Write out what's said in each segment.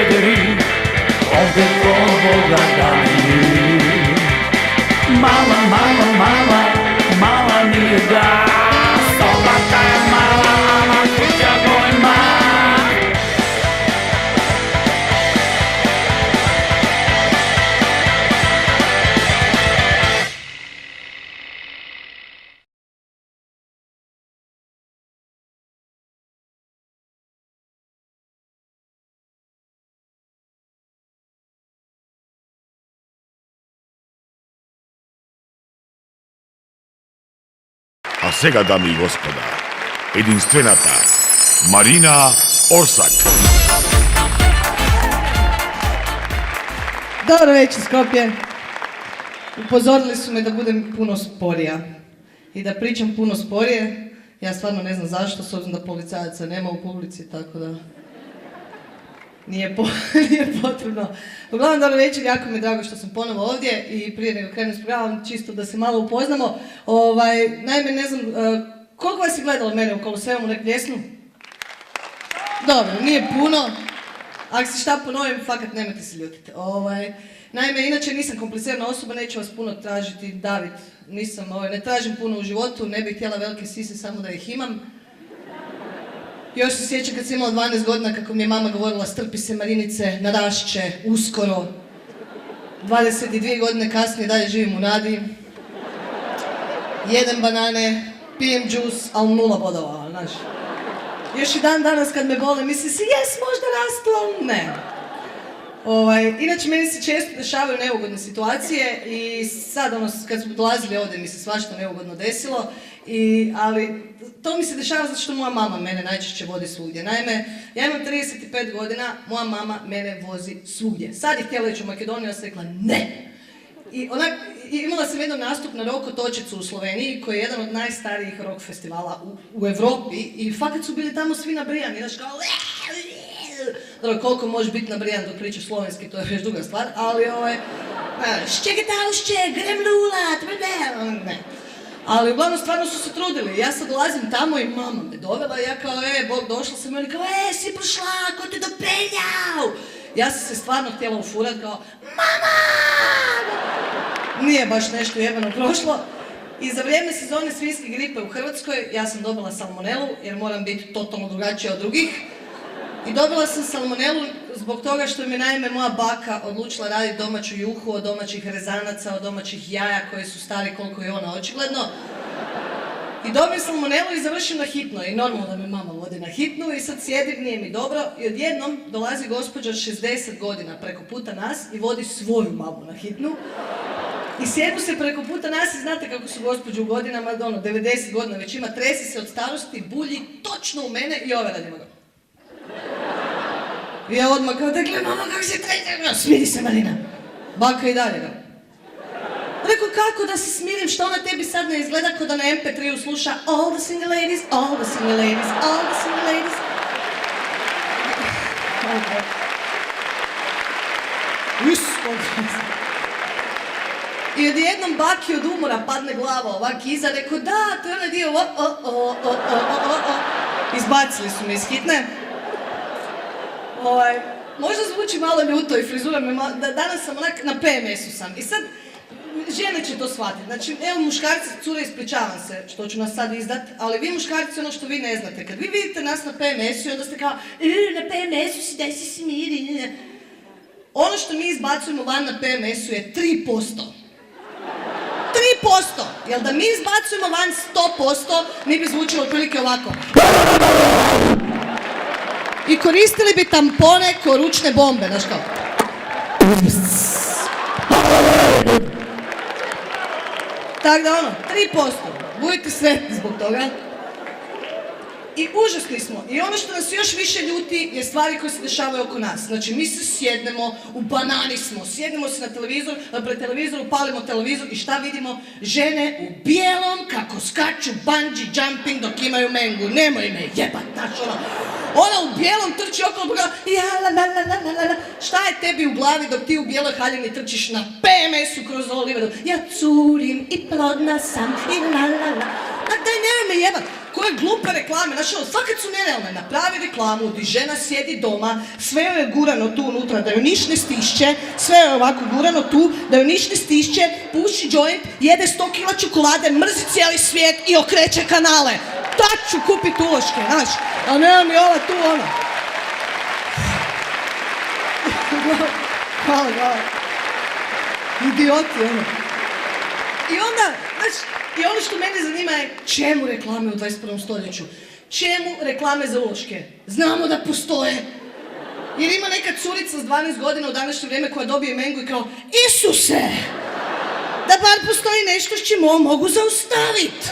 vederi ovdje tvoga dani. Mala, mala, mala, mala nije da, soba ta je mala, ama kuća gojma. A сега, дами и господа, единствената Марина Орсак. Dobro večer, Skopje. Upozorili su me da budem puno sporija i da pričam puno sporije. Ja stvarno ne znam zašto, s obzirom da policajaca nema u publici, tako da nije potrebno. Uglavnom, dobro večer, jako mi je drago što sam ponovo ovdje i prije nego krenem s programom, čisto da se malo upoznamo. Naime, ne znam, koliko vas je gledalo mene u Koloseumu, nek pljesnu? Dobro, nije puno. Ako se šta ponovim, fakat nemojte se ljutiti. Naime, inače nisam komplicirana osoba, neću vas puno tražiti, David, ne tražim puno u životu, ne bih htjela velike sise, samo da ih imam. Još se sjećam kad sam imala 12 godina kako mi je mama govorila strpi se Marinice, narašće, uskoro. 22 godine kasnije dalje živim u nadi. Jedem banane, pijem džus, ali 0 bodova, znaš. Još i dan danas kad me bole, mislim si jes možda rastu, ali ne. Inače, meni se često dešavaju neugodne situacije i sad, kad smo dolazili ovdje, mi se svašta neugodno desilo, ali to mi se dešava zato što moja mama mene najčešće vodi svugdje. Naime, ja imam 35 godina, moja mama mene vozi svugdje. Sad je htjela ići u Makedoniju, ja sam rekla ne. I imala sam jedan nastup na Rock Otočecu u Sloveniji, koji je jedan od najstarijih rock festivala u Evropi i fakat su bili tamo svi nabrijani, znaš kao dobro, koliko možeš biti nabrijan dok pričaš slovenski, to je još druga stvar, ali ščegetaušće, grem lulat, ne. Ali uglavnom stvarno su se trudili. Ja sad dolazim tamo i mama me dovela i ja kao, Bog, došla sam i oni kao, si prošla, ko te dopeljao? Ja sam se stvarno htjela ufurat kao, mama! Nije baš nešto jebeno prošlo. I za vrijeme sezone svinjske gripe u Hrvatskoj ja sam dobila salmonelu jer moram biti totalno drugačija od drugih. I dobila sam salmonelu zbog toga što mi naime moja baka odlučila raditi domaću juhu od domaćih rezanaca, od domaćih jaja koji su stari koliko je ona očigledno. I dobijem salmonelu i završim na hitno i normalno da me mama vodi na hitnu i sad sjedim, nije mi dobro i odjednom dolazi gospođa od 60 godina preko puta nas i vodi svoju mamu na hitnu. I sjedu se preko puta nas i znate kako su gospođe u godinama, 90 godina već ima, tresi se od starosti, bulji točno u mene i ove radimo ga. I ja odmah kao, dakle, mama, kako se treće? Smiri se, Marina. Baka i dalje ga. Rekao, kako da se smirim, što ona tebi sad ne izgleda kao da na MP3-u sluša all the single ladies, all the single ladies, all the single ladies. I odjednom baki od umora padne glava ovak iza, rekao, da, to je onaj dio, Izbacili su me iz hitne. Možda zvuči malo ljuto i frizura me malo, danas sam onak na PMS-u sam. I sad, žene će to shvatiti. Znači, evo muškarci, cure, ispričavam se što ću nas sad izdat, ali vi muškarci ono što vi ne znate. Kad vi vidite nas na PMS-u i onda ste kao, na PMS-u si, daj se smiri. Ono što mi izbacujemo van na PMS-u je 3%. 3%! Jer da mi izbacujemo van 100%, mi bi zvučilo otprilike ovako. I koristili bi tampone ko ručne bombe, znaš kao. Tako da 3%. Budite sretni zbog toga. I užasni smo. I ono što nas još više ljuti je stvari koje se dešavaju oko nas. Znači, mi se sjednemo, u banani smo, sjednemo se na televizor, pred televizoru, palimo televizor i šta vidimo? Žene u bijelom kako skaču bungee jumping dok imaju mengu. Nemoj me jebat, znaš ona u bijelom trči okolo, šta je tebi u glavi dok ti u bijeloj haljini trčiš na PMS-u kroz Oliveru? Ja curim i plodna sam i la la la. Daj, nemoj me jebat. koje glupe reklame, znači ono, fakat su nerealne. Napravi reklamu gdje žena sjedi doma, sve joj je gurano tu unutra, da joj niš ne stišće, sve joj je ovako gurano tu, da joj niš ne stišće, puši joint, jede 100 kila čokolade, mrzi cijeli svijet i okreće kanale. Tad ću kupit uloške, znaš, a nema mi ova tu ona. Hvala. Idioti, ono. I onda, znaš, i ono što mene zanima je čemu reklame u 21. stoljeću? Čemu reklame za uloške? Znamo da postoje. Jer ima neka curica s 12 godina u današnje vrijeme koja dobije mengu i kao Isuse! Da bar postoji nešto s čim ovo mogu zaustaviti.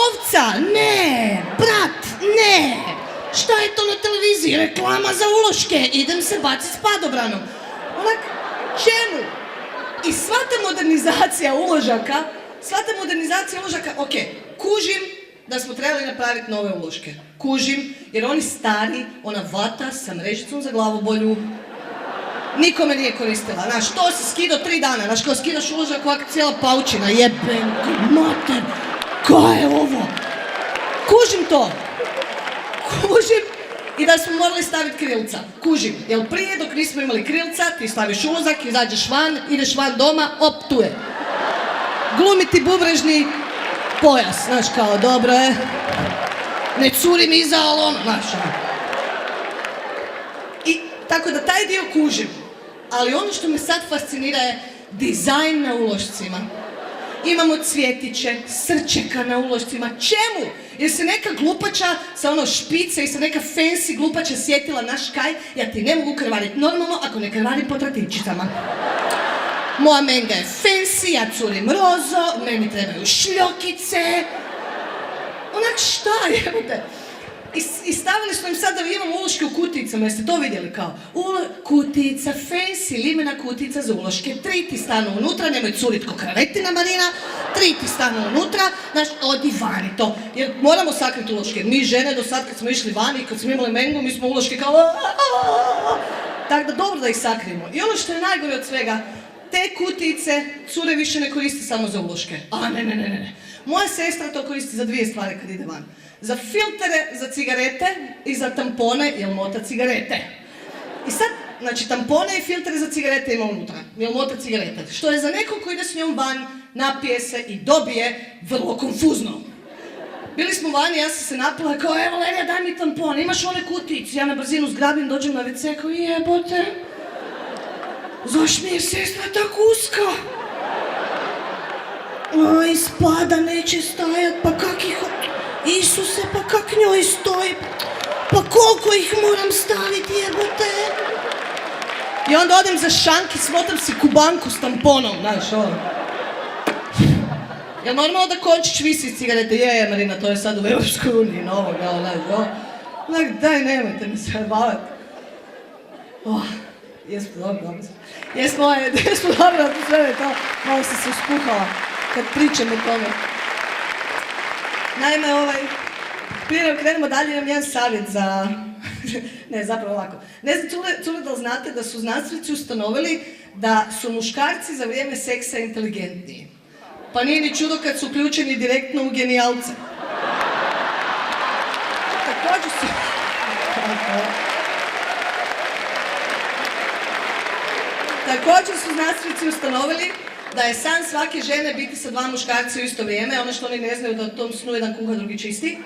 Ovca, ne! Brat, ne! Šta je to na televiziji? Reklama za uloške! Idem se baciti s padobranom. Onak, čemu? I sva ta modernizacija uložaka, ok, kužim da smo trebali napraviti nove uloške. Kužim, jer oni stari, ona vata sa mrežicom za glavobolju, nikome nije koristila. Znaš, to si skidao 3 dana, znaš, kao skidaš uložak ovak cijela paučina, jebem ti mater, kaj je ovo? Kužim to. Kužim i da smo morali staviti krilca. Kužim, jer prije dok nismo imali krilca, ti staviš ulazak, izađeš van, ideš van doma, op, tu je. Glumiti bubrežni pojas, znaš kao, dobro je. Ne curi mi iza, ali ono, znaš. I tako da taj dio kužim. Ali ono što me sad fascinira je dizajn na ulošcima. Imamo cvjetiće, srčeka na ulošcima. Čemu? Jer se neka glupača sa ono špice i sa neka fancy glupača sjetila naš kaj, ja ti ne mogu krvariti normalno ako ne krvarim po tratinčicama. Moja menga je fancy, ja curim rozo, meni trebaju šljokice. Onak šta jebote? I stavili smo im sad da imamo uloške u kuticama, jeste to vidjeli kao? Kutica, fancy, limena kutica za uloške. 3 ti stanu unutra, nemoj curit ko kravetina Marina. 3 ti stanu unutra, znaš, odi vani to. Jer moramo sakriti uloške. Mi žene do sad kad smo išli vani i kad smo imali mengu, mi smo uloške kao tako da dobro da ih sakrijemo. I ono što je najgore od svega, te kutice cure više ne koriste samo za uloške. A ne. Moja sestra to koristi za 2 stvari kad ide van. Za filtere za cigarete i za tampone, jel mota cigarete. I sad, znači tampone i filtere za cigarete ima unutra, jel mota cigarete. Što je za nekog koji ide s njom van, napije se i dobije vrlo konfuzno. Bili smo vani, ja sam se napila kao, evo Lenja, daj mi tampon, imaš one kutice, ja na brzinu zgrabim, dođem na WC, kao jebote. Zaš mi je sestra tako uska? Aj, spada, neće stajat, pa kak ih... Isuse, pa kak njoj stoji? Pa koliko ih moram staviti, jebote? I onda odem za šank i smotam si kubanku s tamponom, znaš, ovo. Jel normalno da končić visi iz cigarete? Je, Marina, to je sad u Europskoj uniji, novo, znaš, daj, nemojte mi se bavati. Jesmo dobro. Jesmo dobro, sve je to, malo sam se uspuhala kad pričam o tome. Naime, prije nego krenemo dalje, imam jedan savjet za... Ne, zapravo ovako. Ne znam, cure, da li znate da su znanstvenici ustanovili da su muškarci za vrijeme seksa inteligentniji. Pa nije ni čudo kad su uključeni direktno u genijalce. Također su znanstvenici ustanovili da je san svake žene biti sa 2 muškarca u isto vrijeme, ono što oni ne znaju da u tom snu jedan kuha, drugi čisti.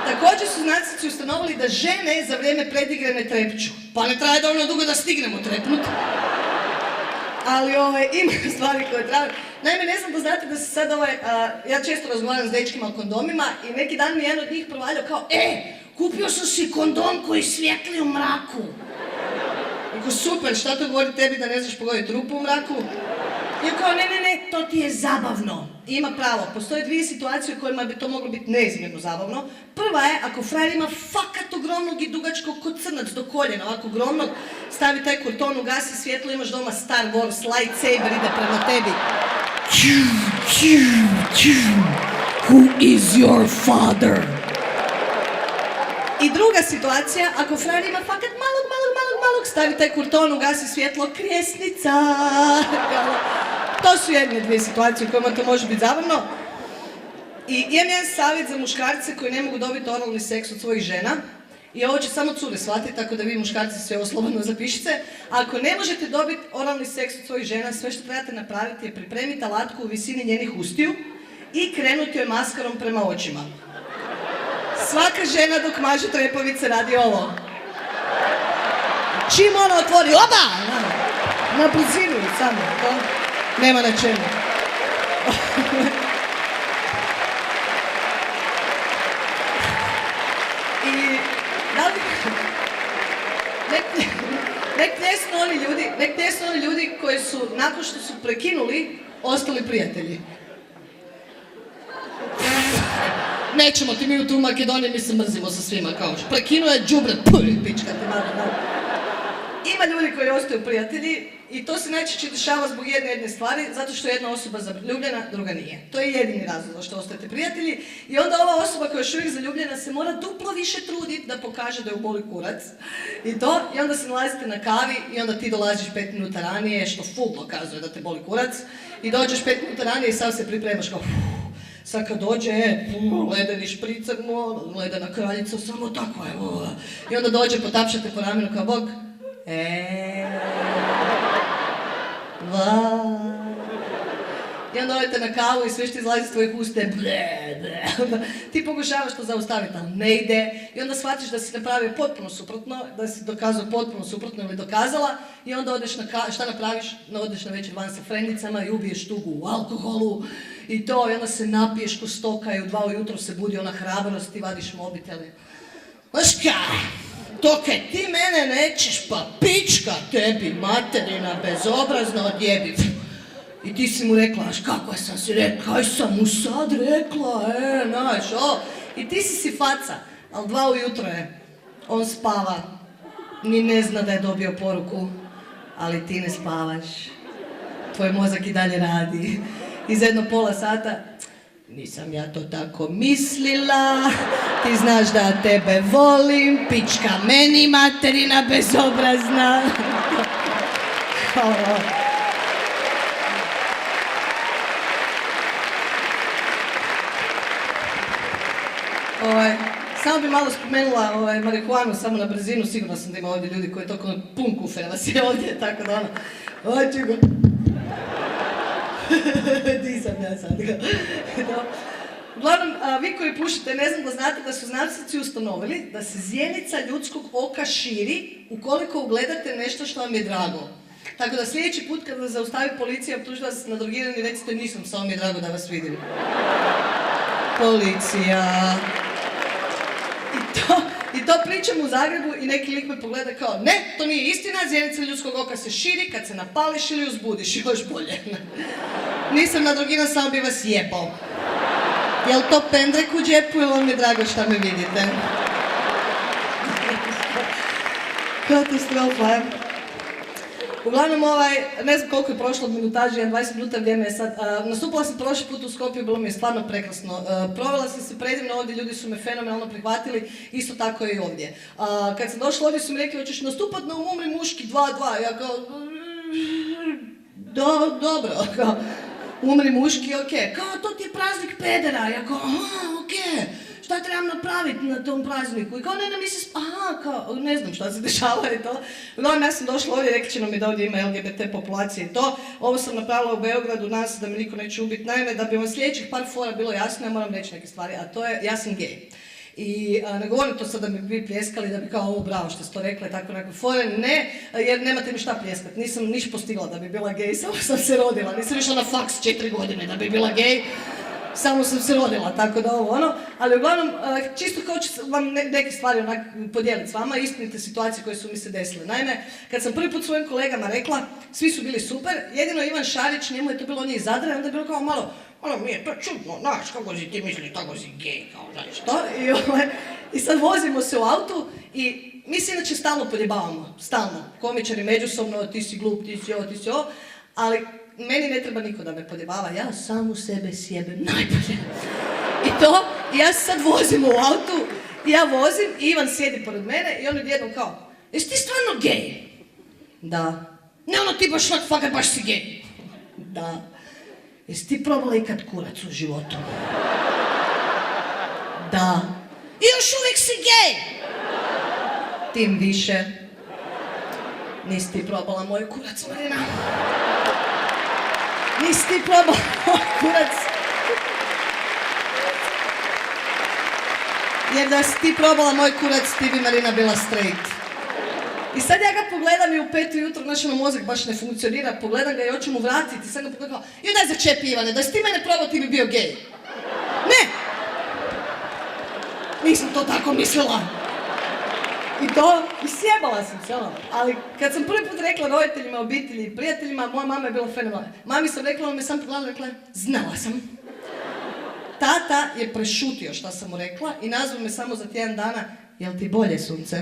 Također su znanstvenici ustanovili da žene za vrijeme predigre ne trepću. Pa ne traje dovoljno dugo da stignemo trepnut. Ali ima stvari koje traju. Naime, ne znam da znate da se sad ja često razgovaram s dečkima o kondomima i neki dan mi jedan od njih provaljao kao kupio sam si kondom koji svijetli u mraku. Iko super, šta to govori tebi da ne znaš pogoditi rupu u mraku? I kao, ne, to ti je zabavno. I ima pravo, postoje 2 situacije u kojima bi to moglo biti neizmjerno zabavno. Prva je, ako frajer ima fakat ogromnog i dugačkog kod crnac do koljena, ovako ogromnog, stavi taj kurton, ugasi svjetlo, imaš doma Star Wars, lightsaber ide prema tebi. Who is your father? I druga situacija, ako frajer ima fakat malog, stavi taj kurton, ugasi svjetlo, krijesnica. To su jedne 2 situacije u kojima to može biti zabavno. I imam jedan savjet za muškarce koji ne mogu dobiti oralni seks od svojih žena. I ovo će samo cure shvatiti, tako da vi muškarci sve ovo slobodno zapišite. Ako ne možete dobiti oralni seks od svojih žena, sve što trebate napraviti je pripremiti alatku u visini njenih ustiju i krenuti joj maskarom prema očima. Svaka žena dok maže trepavice radi ovo. Čim ona otvori, oba! Na brzinu samo, to nema na čemu. I nek pljesnu oni ljudi koji su, nakon što su prekinuli, ostali prijatelji. Nećemo ti mi u tu Makedoniji, mi se mrzimo sa svima, kao što prekinuo je đubre, pička te malo. Ima ljudi koji ostaju prijatelji i to se najčešće dešava zbog jedne stvari, zato što je jedna osoba zaljubljena, druga nije. To je jedini razlog zašto ostajete prijatelji i onda ova osoba koja je još uvijek zaljubljena se mora duplo više truditi da pokaže da ju boli kurac. I onda se nalazite na kavi i onda ti dolaziš 5 minuta ranije, što full dokazuje da te boli kurac, i dođeš 5 minuta ranije i sad se pripremaš kao sad kad dođe, ledeni špricer, ledena kraljica, samo tako je. I onda dođe, potapšate po ramenu kao Bog. I onda odete na kavu i sve što izlazi iz tvojih usta je ti pokušavaš to zaustaviti, ali ne ide. I onda shvatiš da si napravio potpuno suprotno, da si dokazao potpuno suprotno ili dokazala. I onda odeš na kavu, šta napraviš? Odeš na večer van sa frendicama i ubiješ tugu u alkoholu. I onda se napiješ ko stoka i u 2 ujutro se budi ona hrabrost i vadiš mobitel. Znaš kaj? Toke, ti mene nećeš, pa pička tebi, materina, bezobrazna, odjebi. I ti si mu rekla, aš kako sam si rekla, kaj sam mu sad rekla, znaš, I ti si faca, ali 2 ujutro je, on spava, ni ne zna da je dobio poruku, ali ti ne spavaš, tvoj mozak i dalje radi. I za jedno pola sata, nisam ja to tako mislila, ti znaš da tebe volim, pička meni materina bezobrazna. Samo bi malo spomenula marihuanu, samo na brzinu, sigurno sam da ima ovdje ljudi koji toliko pun kufer vas je ovdje, tako da hoću go. Nisam ja sad ga. Uglavnom, vi koji pušite, ne znam da znate da su znanstvenici ustanovili da se zjenica ljudskog oka širi ukoliko ugledate nešto što vam je drago. Tako da sljedeći put kada vas zaustavi policija i optuži vas na drogirani, recite nisam, samo mi je drago da vas vidim. Policija. I to pričam u Zagrebu i neki lik me pogleda kao, ne, to nije istina, zjenica ljudskog oka se širi kad se napališ ili uzbudiš, još bolje. Nisam nadrogiran, samo bi vas jebao. Jel to pendrek u džepu ili vam je drago šta me vidite? Katastrofa. Uglavnom, ne znam koliko je prošlo od minutaže, 20 minuta, vrijeme je sad. Nastupila sam prošli put u Skopju, bilo mi je stvarno prekrasno. Provela sam se predivno ovdje, ljudi su me fenomenalno prihvatili, isto tako i ovdje. Kad sam došla ovdje su mi rekli, hoćeš nastupat na Umri muški 2-2, ja kao, dobro, kao, Umri muški, okej. Kao, to ti je praznik pedera, ja kao, okej. Šta trebam napraviti na tom prazniku? I kao, ne misliš, kao, ne znam šta se dešava i to. Uglavnom, ja sam došla ovdje, rekli nam mi da ovdje ima LGBT populacije i to. Ovo sam napravila u Beogradu, nadam se da mi niko neće ubiti. Naime, da bi vam sljedećih par fora bilo jasno, ja moram reći neke stvari, a to je, ja sam gej. I ne govorim to sad da bi vi pljeskali, da bi kao ovo bravo što ste to rekli, tako nekakve fore, ne, jer nemate mi šta pljeskat. Nisam niš postigla da bi bila gej, samo sam se rodila. Nisam išla na faks 4 godine da bi bila gej. Samo sam se rodila, tako da ali uglavnom, čisto kao ću vam neke stvari podijeliti s vama, istinite situacije koje su mi se desile. Naime, kad sam prvi put svojim kolegama rekla, svi su bili super, jedino Ivan Šarić, njemu je to bilo, on je iz Zadra, onda je bilo kao malo mi je to čudno, znaš, kako si ti misliš, tako si gej, kao, znaš, to. I sad vozimo se u autu i mi se inače stalno podjebavamo, stalno, komičari međusobno, ti si glup, ti si ovo, ali meni ne treba niko da me podjebava, ja samu sebe sjebem najbolje. I ja se sad vozim u autu, i ja vozim, i Ivan sjedi pored mene i on odjednom kao, jesi ti stvarno gej? Da. Ne ti baš fakat baš si gej. Da. Jesi ti probala ikad kurac u životu? Da. I još uvijek si gej! Tim više. Nisi ti probala moj kurac, Marina. Nisi ti probala moj kurac. Jer da si ti probala moj kurac, ti bi, Marina, bila straight. I sad ja ga pogledam i u 5 ujutro, naš mozak baš ne funkcionira, pogledam ga i hoću mu vratiti, sad ga pogledam, joj daj začepi Ivane, da si ti mene probao, ti bi bio gej. Ne! Nisam to tako mislila. I sjebala sam se, ono. Ali kad sam prvi put rekla roditeljima, obitelji i prijateljima, moja mama je bila fenomenalna. Mami sam rekla, ona me sam pogledala i rekla, znala sam. Tata je prešutio šta sam mu rekla i nazvao me samo za tjedan dana, jel ti bolje, sunce?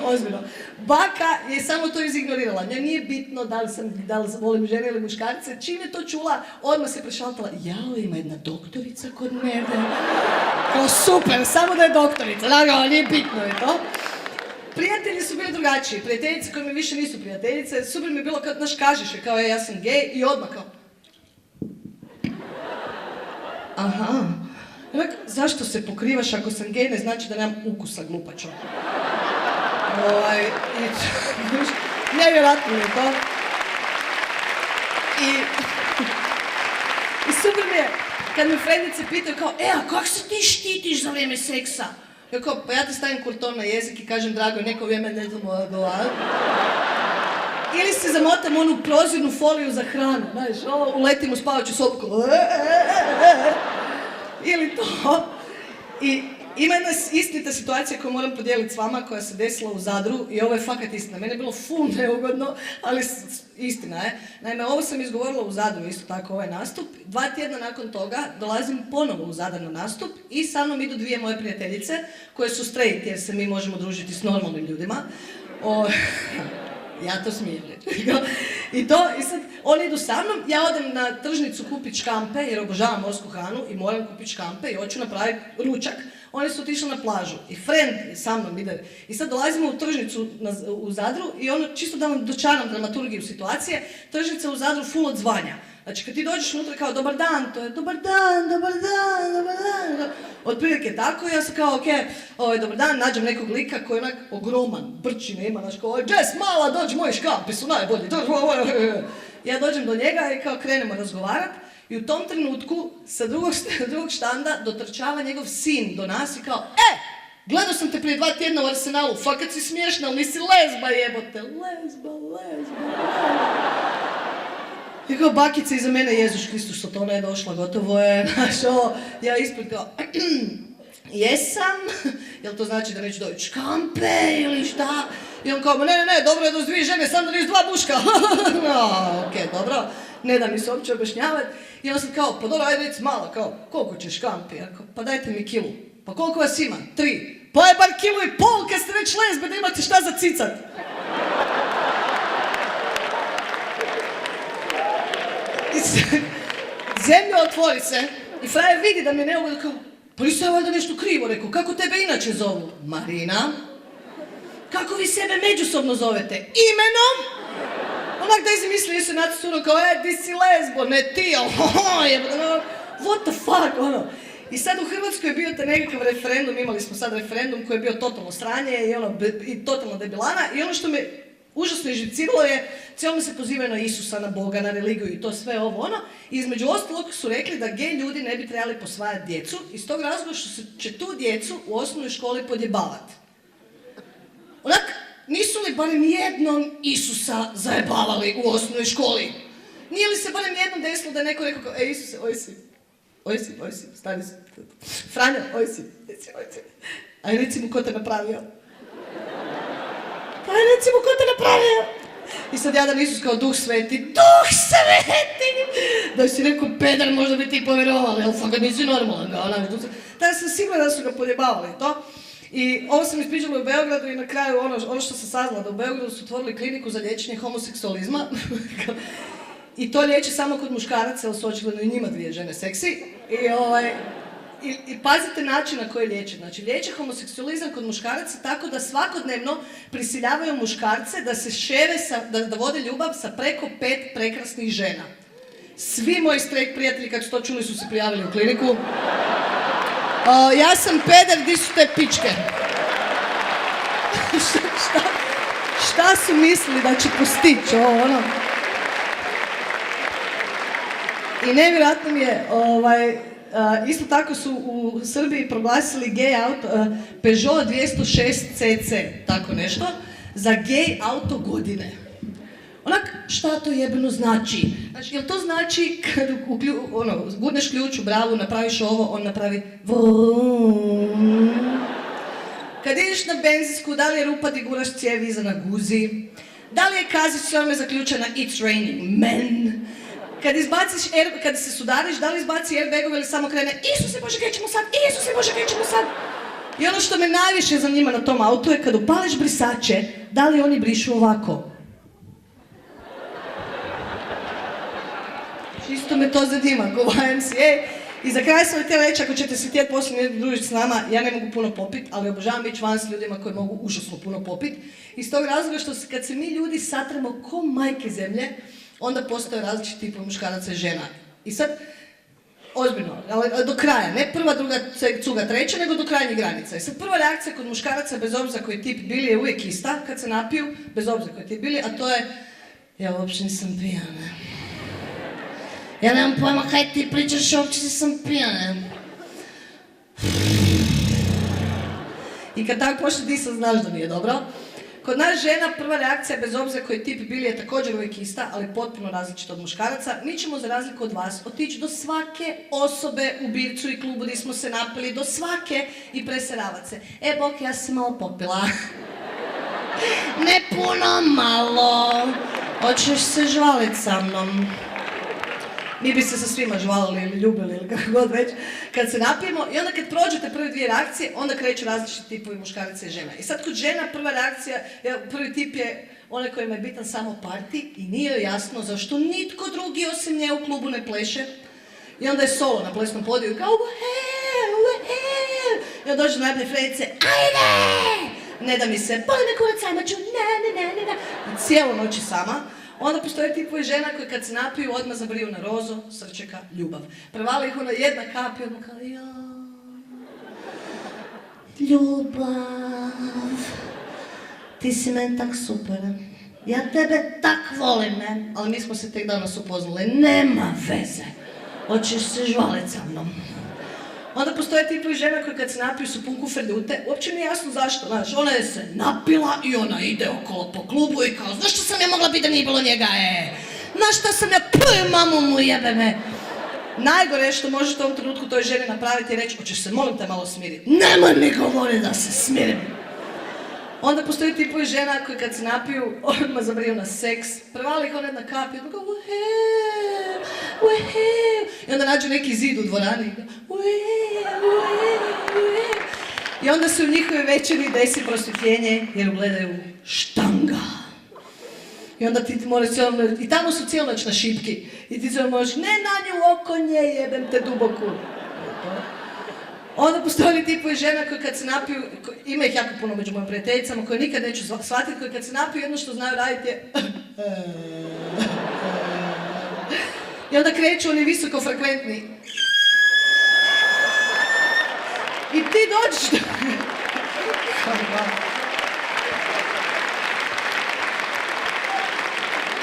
Ozbiljno. Baka je samo to izignorirala. Njoj nije bitno da li volim žene ili muškarce. Čim je to čula, odmah se prešaltala. Jao, ima jedna doktorica kod mene. Kao super, samo da je doktorica. Naravno, nije bitno je to. Prijatelji su bili drugačiji. Prijateljice koje mi više nisu prijateljice. Super mi je bilo kad, znaš, kažeš je kao ja sam gej i odmah kao... Aha. Zašto se pokrivaš ako sam gej, ne znači da nemam ukusa, glupačo. Nevjerojatno je to. I super mi je, kad me frendice pitaju kao, a kako se ti štitiš za vrijeme seksa? Ja kao, pa ja ti stavim kurton na jezik i kažem, drago, neko vrijeme ne znamo odgovarati. Ili se zamotam onu prozirnu foliju za hranu, znaš, uletim u spavaću sobu kao, ili to. I ima jedna istinita situacija koju moram podijeliti s vama, koja se desila u Zadru i ovo je fakat istina. Mene je bilo ful neugodno, ali istina je. Naime, ovo sam izgovorila u Zadru, isto tako ovaj nastup. 2 tjedna nakon toga dolazim ponovo u Zadar na nastup i sa mnom idu 2 moje prijateljice koje su straight jer se mi možemo družiti s normalnim ljudima. Ja to smijem reći. I sad oni idu sa mnom, ja odem na tržnicu kupiti škampe jer obožavam morsku hranu i moram kupiti škampe i hoću napraviti ručak. Oni su otišli na plažu i friend sa mnom ide. I sad dolazimo u tržnicu u Zadru i ono čisto da vam dočaram dramaturgiju situacije, tržnica u Zadru full odzvanja. Znači kad ti dođeš unutra kao dobar dan, to je dobar dan, dobar dan, dobar dan. Otprilike tako i ja sam kao ok, dobar dan, nađem nekog lika koji je onak ogroman, brčine ima, znači kao Jess mala, dođi moji škampi su najbolji. Ja dođem do njega i kao krenemo razgovarati i u tom trenutku sa drugog štanda dotrčava njegov sin do nas i kao gledao sam te prije 2 tjedna u Arsenalu, fakat si smiješna, ali nisi lezba jebote. Lezba. I kao bakica iza mene, Jezus Kristus, što to ona je došla, gotovo je, znaš ovo, ja ispred kao, jesam, jel to znači da neću doći škampe ili šta? I on kao, ne, dobro je da s 2 žene, sam da nisu 2 muška. Ok, dobro, ne da mi se uopće objašnjavati. I on sam kao, pa dobro, ajde reci malo, kao, koliko ćeš škampi? Ja kao, pa dajte mi kilu. Pa koliko vas ima? 3. Pa je bar 1,5 kg kad ste već lezbe da imate šta za cicat. Zemlja otvori se i frajer vidi da mi je neugodno kao, pa nisam valjda nešto krivo rekao, kako tebe inače zovu? Marina. Kako vi sebe međusobno zovete? Imenom? Onak da izmislili se nacisno kao, di si lezbo, ne ti, what the fuck, ono. I sad u Hrvatskoj je bio te nekakav referendum, imali smo sad referendum koji je bio totalno sranje i totalno debilana i ono što me užasno izživciralo je, cijelo se pozivaju na Isusa, na Boga, na religiju i to sve ovo ono. I između ostalog su rekli da gej ljudi ne bi trebali posvajati djecu iz tog razloga što će tu djecu u osnovnoj školi podjebavati. Onak, nisu li barem jednom Isusa zajebavali u osnovnoj školi? Nije li se barem jednom desilo da je neko rekao kao, Isuse, oj si, stani si. Franjo, oj si. Aj reci mu ko te napravio. Aj recimo ko te napravio. I sad jadan Isus kao Duh Sveti. Duh Sveti! Da si rekao pedar možda bi ti povjerovali, ali fakat nisi normalan ga. Tada sam sigurna da su ga podjebavali to. I ovo sam ispričala u Beogradu i na kraju ono što sam saznala da u Beogradu su otvorili kliniku za liječenje homoseksualizma. I to liječi samo kod muškaraca, ali su očigledno i njima 2 žene seksi. I pazite način na koji liječe. Znači, liječe homoseksualizam kod muškaraca tako da svakodnevno prisiljavaju muškarce da se šere, da vode ljubav sa preko 5 prekrasnih žena. Svi moji straight prijatelji kad su to čuli su se prijavili u kliniku. Ja sam peder, di su te pičke? Šta su mislili da će postići ovo, ono? I nevjerojatno mi je, isto tako su u Srbiji proglasili gay auto, Peugeot 206 CC, tako nešto, za gay auto godine. Onak, šta to jebeno znači? Znači, jel to znači kad gurneš ključ u bravu, napraviš ovo, on napravi vrum. Kad ideš na benzinsku, da li je rupa di guraš cijevi iza na guzi? Da li je kazić sve zaključena It's raining men? Kad se sudariš, da li izbaci airbagove ili samo krene Isuse Bože, krećemo sad, Isuse Bože, krećemo sad. I ono što me najviše zanima na tom autu je kad upališ brisače, da li oni brišu ovako? Isto me to zanima, go YMCA. I za kraj sam htjela reći, ako ćete se htjeti poslije družiti s nama, ja ne mogu puno popit, ali obožavam biti van s ljudima koji mogu užasno puno popit. Iz tog razloga što kad se mi ljudi satremo ko majke zemlje, onda postoje različiti tipa muškaraca i žena. I sad, ozbiljno, do kraja, ne prva, druga, cuga, treća, nego do krajnjih granica. I sad prva reakcija kod muškaraca, bez obzira koji tip bili, je uvijek ista kad se napiju, bez obzira koji tip bili, a to je, ja uopće nisam pijana. Ja nemam pojma kaj ti pričaš, uopće nisam pijana. I kad tako počne disat, znaš da nije dobro. Kod nas žena prva reakcija, bez obzira koji tip bili, je također uvijek ista, ali potpuno različita od muškaraca. Mi ćemo, za razliku od vas, otići do svake osobe u bircu i klubu gdje smo se napili, do svake i preseravat se. Bok, ja sam malo popila. Ne puno, malo. Hoćeš se žvalit sa mnom? Mi bi se sa svima žvalili ili ljubili ili kako god već, kad se napijemo i onda kad prođete prve dvije reakcije, onda kreću različiti tipovi muškaraca i žena. I sad kod žena prva reakcija, prvi tip je onaj kojima je bitan samo parti i nije joj jasno zašto nitko drugi osim nje u klubu ne pleše. I onda je solo na plesnom podiju i kao i onda dođe najbolje fredice, ajde! Ne da mi se, boli me kurac, ajma ću, ne. I cijelu noć sama. Onda postoje tipovi žena koji kad se napiju odmah zabriju na rozo, srčeka, ljubav. Prevali ih ona jedna kap i odmah kao ljubav, ti si meni tak super, ja tebe tak volim, ne? Ali mi smo se tek danas upoznali, nema veze, hoćeš se žvalit sa mnom. Onda postoje tipovi žena koji kad se napiju su pun kufer ljute, uopće nije jasno zašto, znaš, ona je se napila i ona ide okolo po klubu i kao, znaš što sam ja mogla biti da nije bilo njega, znaš što sam ja, mamu mu jebe me. Najgore što možeš u tom trenutku toj ženi napraviti je reći, hoćeš se molim te malo smiriti, nemoj mi govori da se smirim. Onda postoji tipovi žena koji kad se napiju, odmah zabriju na seks, prevali ih ona jedna kap i odmah kao i onda nađu neki zid u dvorani i onda se u njihovoj večeri desi prosvjetljenje jer ugledaju štanga. I onda ti moraš cijelo noć, i tamo su cijelo noć na šipki i ti cijelo možeš, ne na nju oko nje, jebem te duboku. Onda postoji tipovi žena koji kad se napiju, ima ih jako puno među mojim prijateljicama koje nikad neću shvatiti, koji kad se napiju jedno što znaju raditi je i onda kreću oni visokofrekventni. I ti dođeš do...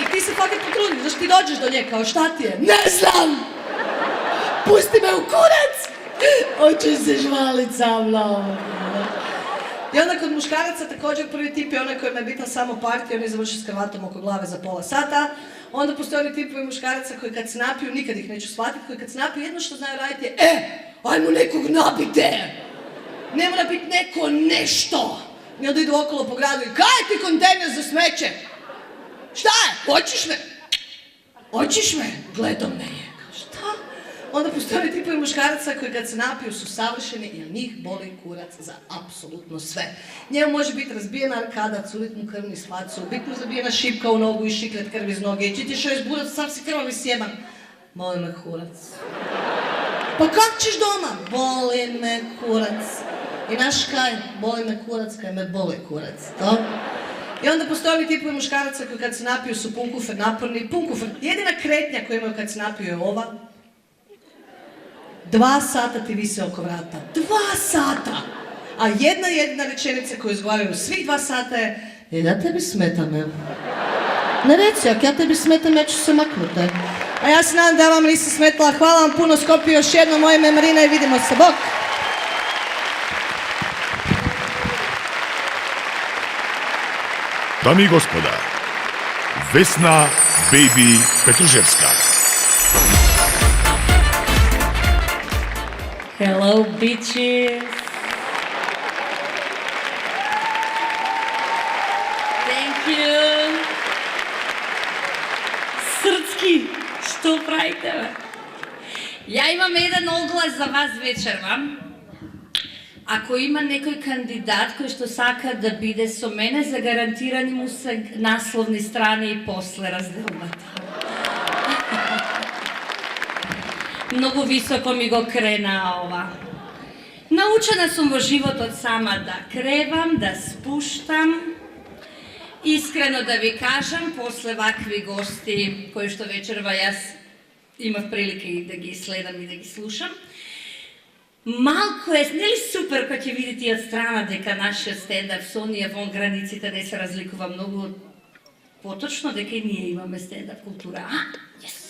I ti se fakat potrudiš, znaš, ti dođeš do nje kao šta ti je? Ne znam! Pusti me u kurac! Hoćeš se žvalit sa mnom. I onda kod muškaraca također prvi tip je onaj kojima je bitan samo parti, oni završi s kravatom oko glave za pola sata. Onda postoje oni tipovi muškaraca koji kad se napiju, nikad ih neću shvatiti, koji kad se napiju jedno što znaju raditi je ajmo nekog nabite! Ne mora biti neko nešto! I onda idu okolo po gradu i kaj ti kontejner za smeće? Šta je? Hoćeš me? Hoćeš me? Gledom me je. Šta? Onda postoje tipovi muškaraca koji kad se napiju su savršeni jer njih boli kurac za apsolutno sve. Njemu može biti razbijena arkada, curit mu krvni s facu, biti mu zabijena šipka u nogu i šikret krv iz noge, i ti šao izburat, sam si krvavi sjeban. Boli me kurac. Pa kak ćeš doma? Boli me kurac. I naš kaj? Boli me kurac kaj me boli kurac, to? I onda postoje mi tipovi muškaraca koji kad se napiju su punkufer, naporni, punkufer. Jedina kretnja koju imaju kad se napiju je ova. 2 sata ti vise oko vrata. 2 sata! A jedna rečenica koju izgovaraju svih 2 sata je ja tebi smetam, evo. Ne reci, ako ja tebi smetam, ja ću se maknuti. A ja se nadam da vam nisam smetala. Hvala vam puno, Skopje, još jedno. Moje ime je Marina i vidimo se. Bok! Dami i gospoda, Vesna Baby Petruševska. Hello, bitches. Thank you. Srpski, što pravite? Ja imam jedan oglas za vas večerva. Ako ima nekoj kandidat koji što saka da bide so mene, zagarantirani mu se naslovni strani i posle razdelbati. Mnogo visoko mi go krena ova. Naučena sam vo život od sama da krevam, da spuštam. Iskreno da vi kažem, posle ovakvi gosti koji što večerva ja imam prilike i da gi sledam i da gi slušam, malko je, ne li super kad će vidjeti od strana deka naše stand-up so nije von granicite, ne se razlikova mnogo potočno, deka i nije imame stand-up kultura. Yes!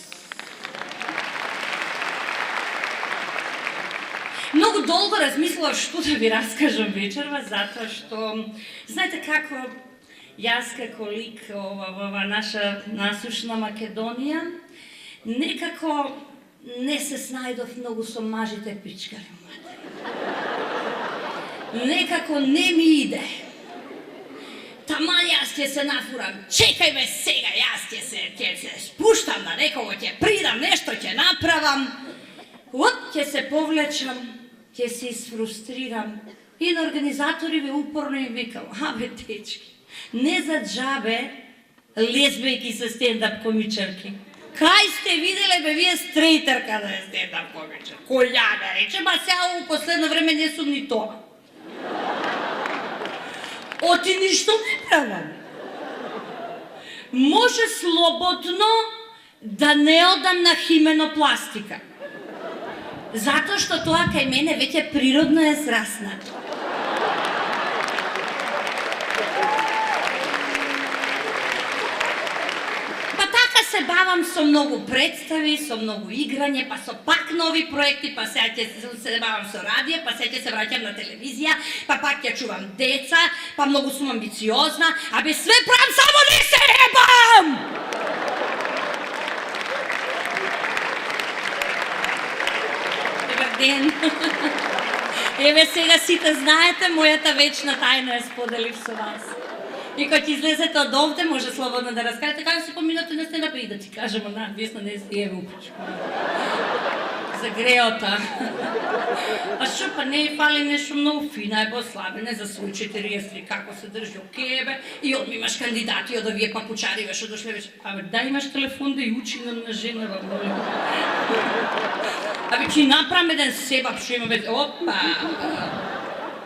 Mnogo dolgo razmislila što da vi raskažem večerva, zato što, znate kako, jaska kolik, ova naša nasušna Makedonija, nekako ne se snajdov mnogo so mažite pičkari. Nekako ne mi ide. Taman jaz će se nafuram, čekaj me sega, jaz će se spuštam na nekogo, će pridam, nešto će napravam. Će se povlečam, će se isfrustriram. I na organizatori bi uporno im vikao, abe tečki, ne za džabe lezbejki sa stand-up komičarki. Kaj ste videli, be vije strejter kada je stand-up komičar? Ko ja da rečem, a se ja u posledno vreme ne sam ni to. O ti ništo ne pravam. Može slobodno da ne odam na himenoplastika. Zato što to kaj mene već je prirodno je zrasna. Se bavam so mnogo predstavi, so mnogo igranje, pa so pak novi projekti, pa se bavam so radije, pa se se vraćam na televizija, pa pak ja čuvam deca, pa mnogo sam ambiciozna, a be sve pravim, samo ne se jebam! Dobar den. Evo сега сите знаете, моята вечна тайна е споделив со вас. И кога излезете од овде, може слободно да разкажете како се поминате на стендап и да ти кажемо на Весна не е упречко. За греота. А шо па не фали нешто многу фина е послабене за свој 43 како се држи окебе и одми имаш кандидати од овие папучари веше дошле веше. Абе да имаш телефон да ја учи на жена во молим. Абе ќе направам еден себап што има веќе. Опа.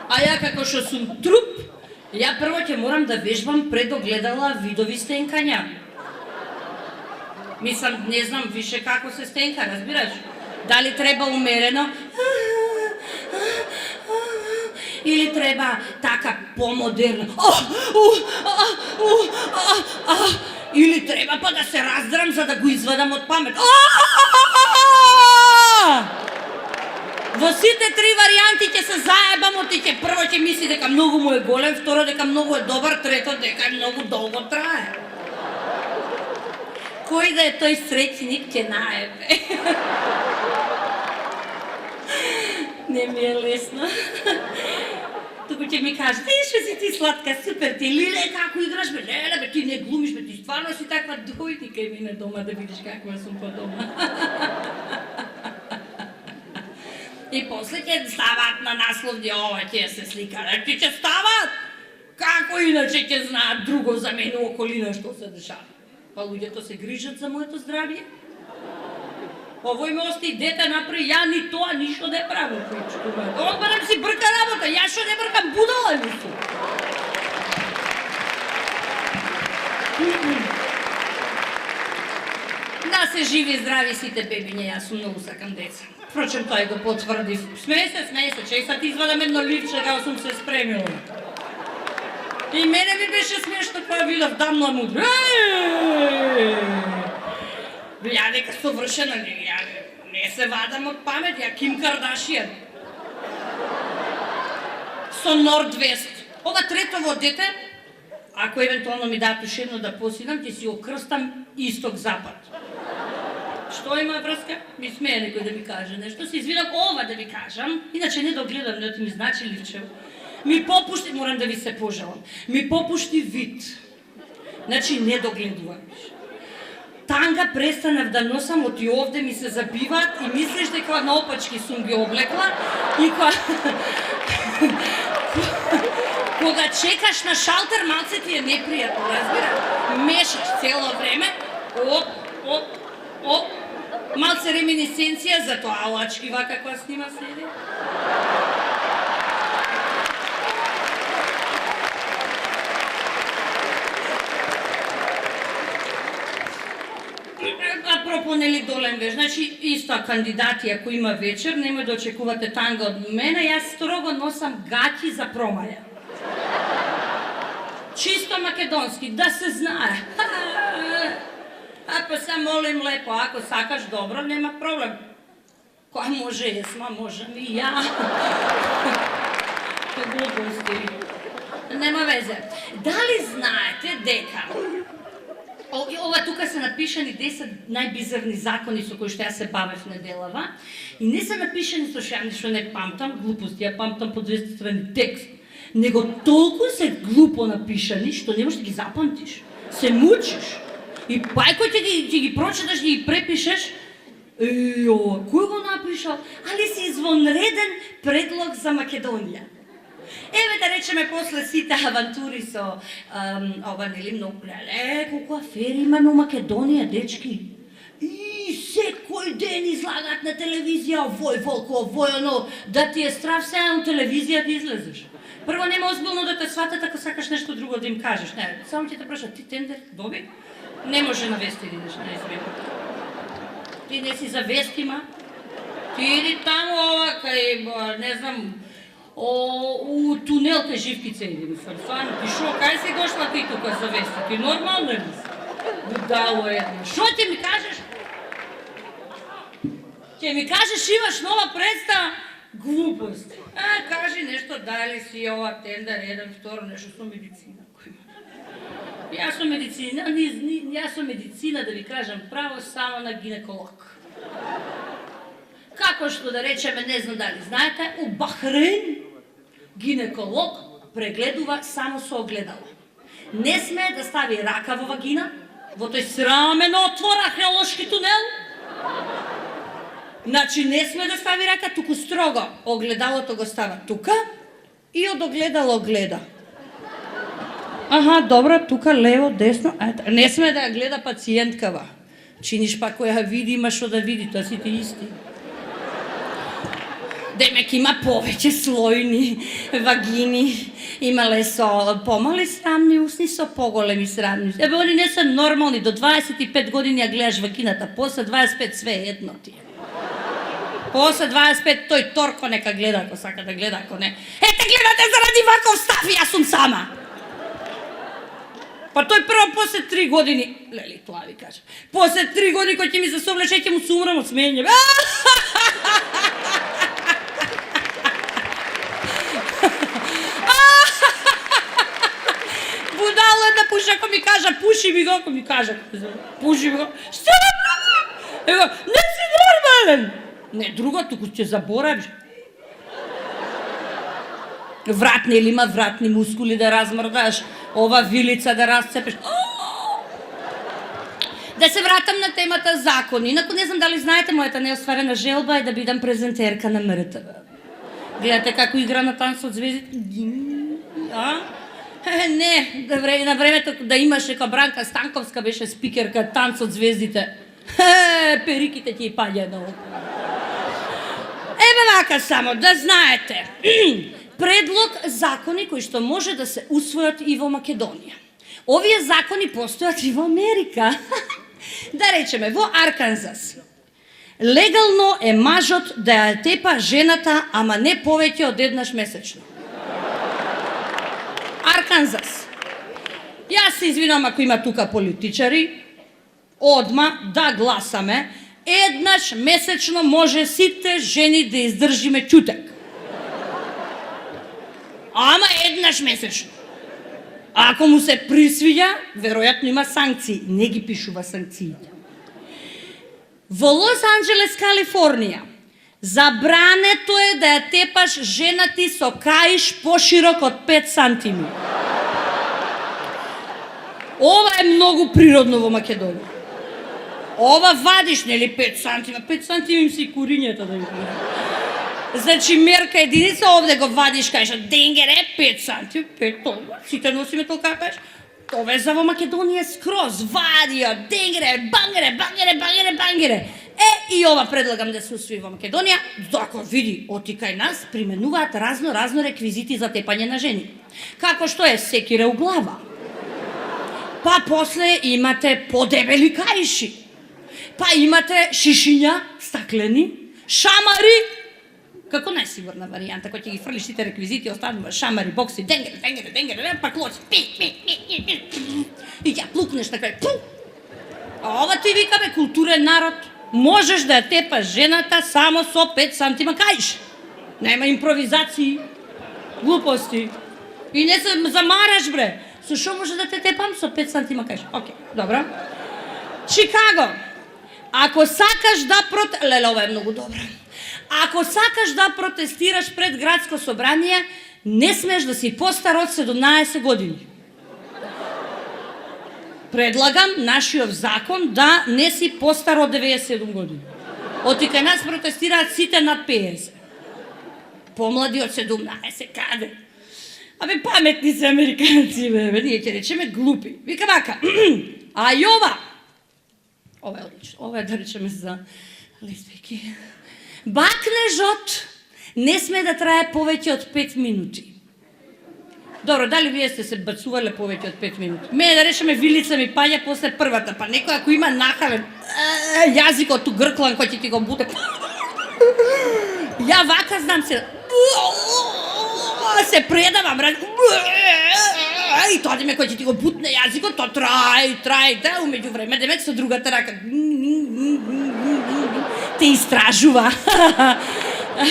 А ја како што сум труп, ja prvo ќе moram da vežbam pred ogledala vidovi stenkanja. Mislim, ne znam više kako se stenka, razbiraš? Da li treba umereno? Ili treba taka pomoderno? Ili treba pa da se razdram za da go izvadam od pameta? Во сите 3 варијанти ќе се заебамо, ти ќе прво ќе мисли дека многу му е голем, второ дека многу е добар, трето дека многу долго трае. Кој да е тој среќник ќе наебе. Не ми е лесно. Туку ќе ми каже, што си ти сладка, супер ти, леле, како играш, бе, леле, бе, ти не глумиш, бе, ти стварно си таква, дојди кај мене дома да видиш каква сум по дома. И после ќе стават на насловни, ова ќе се слика, ти ќе стават! Како иначе ќе знаат друго за мене у околина што се дешава? Па луѓето се грижат за моето здравје? Овој ме ости дете напри, ја ни тоа ништо не правам, причко. Он барам си брка работа, ја што не бркам, будала ли сум? Да се живи и здрави сите бебиња, јас сум многу сакам деца. Впрочем, тој го потврди. Смеј се, чеј сад извадам едно ливче, како сум се спремила. И мене ми беше смешно кога видов дамна мудра. Ја дека совршена, ја не се вадам од памет, ја Ким Кардашијан. Со Нордвест. Ова третово дете, ако евентуално ми дадат уште едно да посидам, ќе си го крстам исток-запад. Што има врска? Ми смее некој да ми каже нешто. Се извинам ова да ви кажам, иначе не догледам, не ми значи ливчево. Ми попушти, морам да ви се пожалам, ми попушти вид. Значи не догледувам. Танга престанав да носам, од и овде ми се забиваат и мислиш дека наопачки сум ги облекла и кога чекаш на шалтер, малце ти е непријатно, разбира. Мешаш цело време, малце реминисценција за тоа лачки вака која снима следи. Апропо, нели долен веж, значи исто кандидати ако има вечер, немој да очекувате танга од мене, јас строго носам гаќи за промаја. Чисто македонски, да се знае. А па се молим лепо, ако сакаш добро, нема проблем. Која може есма, можем и ја. Глупости. Нема везе. Дали знаете дека ова тука се напишани 10 најбизарни закони со кои што јас се бавев неделава и не се напишани со што не памтам, глупости, ја памтам по 200 страни текст, него толку се глупо напишани што не можеш да ги запамтиш. Се мучиш. И пајко ќе ги прочиташ и ги препишеш, кој го напишал? Али си извонреден предлог за Македонија. Еве да речеме после сите авантури со ова нели многу колку афери имаме во Македонија, дечки. И секој ден излагат на телевизија овој волко, овој оно, да ти е страв сега на телевизија да излезеш. Прво нема озбилно да те сватат ако сакаш нешто друго да им кажеш. Не, само ќе те прашат, ти тендер доби? Не може на вести идеш, не извинам. Ти не си за вестима? Ти иди таму ова кај, не знам, у тунел кај Живкица иди ми фарфан. Ти шо, кај си дошла ти тука за вести? Ти нормално ли си? Будало едно. Шо ти ми кажеш? Ќе ми кажеш имаш нова представа? Глупост. Кажи нешто, дали си ова тендер, еден, второ, нешто со медицина. Јас сум медицина, да ви кажам право, само на гинеколог. Како што да речеме, не знам дали знаете, у Бахрейн гинеколог прегледува само со огледало. Не смее да стави рака во вагина, во тој срамен отвор, археолошки тунел. Значи не смее да стави рака, туку строго огледалото го става тука и од огледало гледа. Аха, добро, тука лево, десно, не смее да ја гледа пациенткава. Чиниш па која види, има што да види, тоа сите исти. Демек има повеќе слојни вагини, имале со помали срамни усни, со поголеми срамни. Ебе, они не се нормални, до 25 години ја гледаш вагината, после 25 све едно ти е. После 25 тој торко нека гледа, ако сака да гледа, ако не. Ете, гледате заради ваков став, јас сум сама. Па тој прво после 3 години, лели, тоа ви кажам, после 3 години кој ќе ми се соблече, ќе му се умрам од смење. Будало е да пуши, ако ми кажа, пуши ми го, ако ми кажа, пуши ми го. Што да правам? Ево, не си нормален. Не, друго, туку ќе заборавиш. Вратни или има вратни мускули да размрдаш, ова вилица да разцепиш. Да се вратам на темата закони. Инаку не знам дали знаете, мојата неостварена желба е да бидам презентерка на МРТВ. Гледате како игра на танц од звездите? Не, на времето да имаше како Бранка Станковска беше спикерка танц од звездите. Периките ти паѓа на око. Еве вака само, да знаете. Предлог закони кои што може да се усвојат и во Македонија. Овие закони постојат и во Америка. Да речеме, во Арканзас. Легално е мажот да ја тепа жената, ама не повеќе од еднаш месечно. Арканзас. Јас се извинам ако има тука политичари, одма да гласаме, еднаш месечно може сите жени да издржиме ќутек. Ама еднаш месечно. Ако му се присвиѓа, веројатно има санкции. Не ги пишува санкциите. Во Лос Анџелес, Калифорнија, забрането е да ја тепаш жена ти со каиш поширок од 5 сантими. Ова е многу природно во Македонија. Ова вадиш, нели 5 сантима? 5 сантима им си курињата да видиш. Значи мерка единица, овде го вадиш, кажеш, денгере, 5 сантима, 5 толку. Сите носиме толка, кажеш. Ова е за во Македонија скроз, вадио, денгере, бангере, бангере, бангере, бангере. И ова предлагам да се усвои во Македонија, докато види, оти кај нас применуваат разно реквизити за тепање на жени. Како што е секире у глава. Па после имате подебели каиши. Па имате шишиња, стаклени, шамари, како најсигурна варијанта, кој ќе ги фрлиш сите реквизити, останува шамари, бокси, денгере, па клоци, и ќе плукнеш на крај, А ова ти викаме културен народ. Можеш да ја тепаш жената само со 5 сантима каиш. Нема импровизации, глупости. И не се замараш, бре. Со шо може да те тепам со 5 сантима каиш? Океј, добро. Чикаго. Ако сакаш да Леле, ова е многу добра. Ако сакаш да протестираш пред градско собрание, не смеш да си постар од 17 години. Предлагам нашиот закон да не си постар од 97 години. Оти кај нас протестираат сите над 50. Помлади од 17, каде? Абе, паметни се американци, бе, ние ќе речеме глупи. Вика вака, а и ова е одлично, ова е да речеме за лесбики. Бакнежот не сме да трае повеќе од 5 минути. Добро, дали вие сте се бацувале повеќе од 5 минути? Мене да речеме вилица ми паѓа после првата, па некој ако има нахавен јазикот у грклан кој ќе ти го буде. Ја вака знам се предавам, и тоа деме кој ќе ти го бутне јазикот, тоа трае, умеѓу време, демек со другата рака те истражува.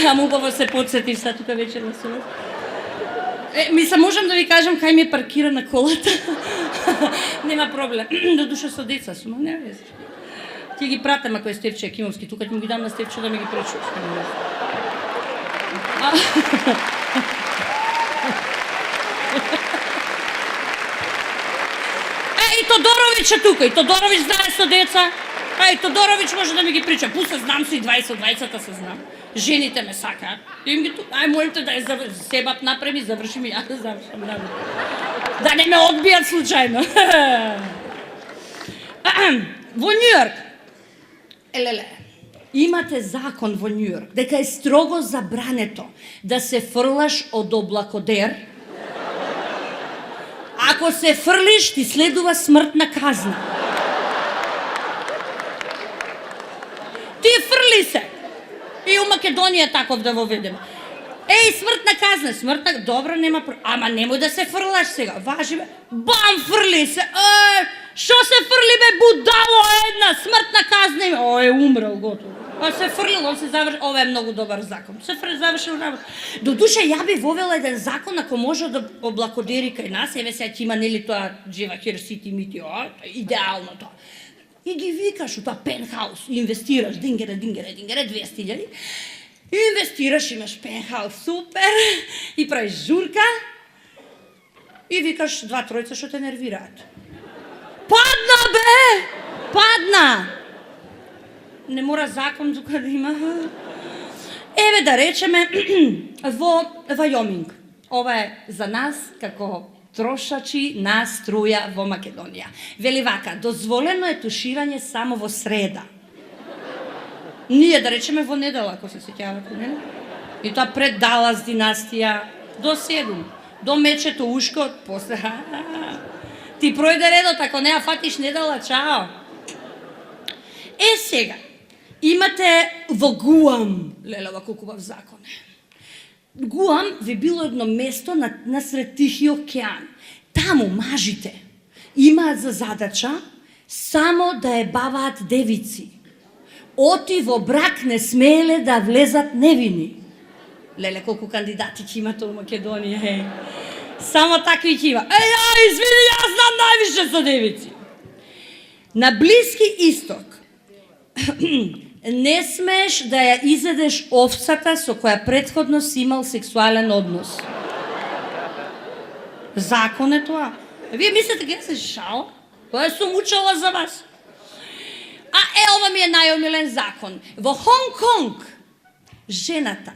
Ама убаво се подсетив са тука вечер на соло. Мислам, можам да ви кажам кај ми е паркирана колата. Нема проблем. До душа со деца сум, не вези. Ти ги пратам ако е Стефче Екимовски, тука ќе му ги дам на Стефче да ми ги пречува. И Тодорович е тука, и Тодорович знае со деца. И Тодорович може да ми ги прича. Пуса, знам се и 20-20-та се знам. Жените ме сакаат. Им ги тука, молим те да ја себап напреми, заврши ми, ја да завршам работа. Да не ме одбијат случајно. Во Њујорк, леле, имате закон во Њујорк дека е строго забрането да се фрлаш од облакодер. Ако се фрлиш, ти следува смртна казна. Ти фрли се. И у Македонија таков да воведеме. Смртна казна, добро, нема проблем. Ама немој да се фрлаш сега. Важи бе. Бам, фрли се. Шо се фрли бе, будало една, смртна казна има. Умрел, готово. Се фрлил, он се завршил. Ова е многу добар закон. Се завршил работа. До душа, ја би вовела еден закон, ако може да облакодери кај нас, еве сега ќе има, нели тоа, Джева Херсити мити, идеално тоа. И ги викаш у тоа пентхаус, инвестираш, дингере, 200.000, инвестираш, имаш пентхаус, супер, и правиш журка, и викаш 2-3 што те нервираат. Падна бе! Падна! Не мора закон тука да има. Еве да речеме, во Вајоминг, ова е за нас како трошачи на струја во Македонија. Вели вака, дозволено е туширање само во среда. Ние да речеме во недела, ако се сеќавате, не? И тоа пред Далас династија, до 7, до мечето ушко, после Ти пројде редот, ако не ја фатиш, не дала, чао. Сега, имате во Гуам, леле, ова колку убав закон. Гуам ви било едно место насред Тихи океан. Таму мажите имаат за задача само да ебаваат девици. Оти во брак не смееле да влезат невини. Леле, колку кандидати ќе имате у Македонија, Само такви ќе има. Извини, јас знам највише со девици. На Блиски Исток не смееш да ја изедеш овцата со која претходно си имал сексуален однос. Закон е тоа. Вие мислите дека се шал? Тоа сум учела за вас. Ова ми е најомилен закон. Во Хонг Конг жената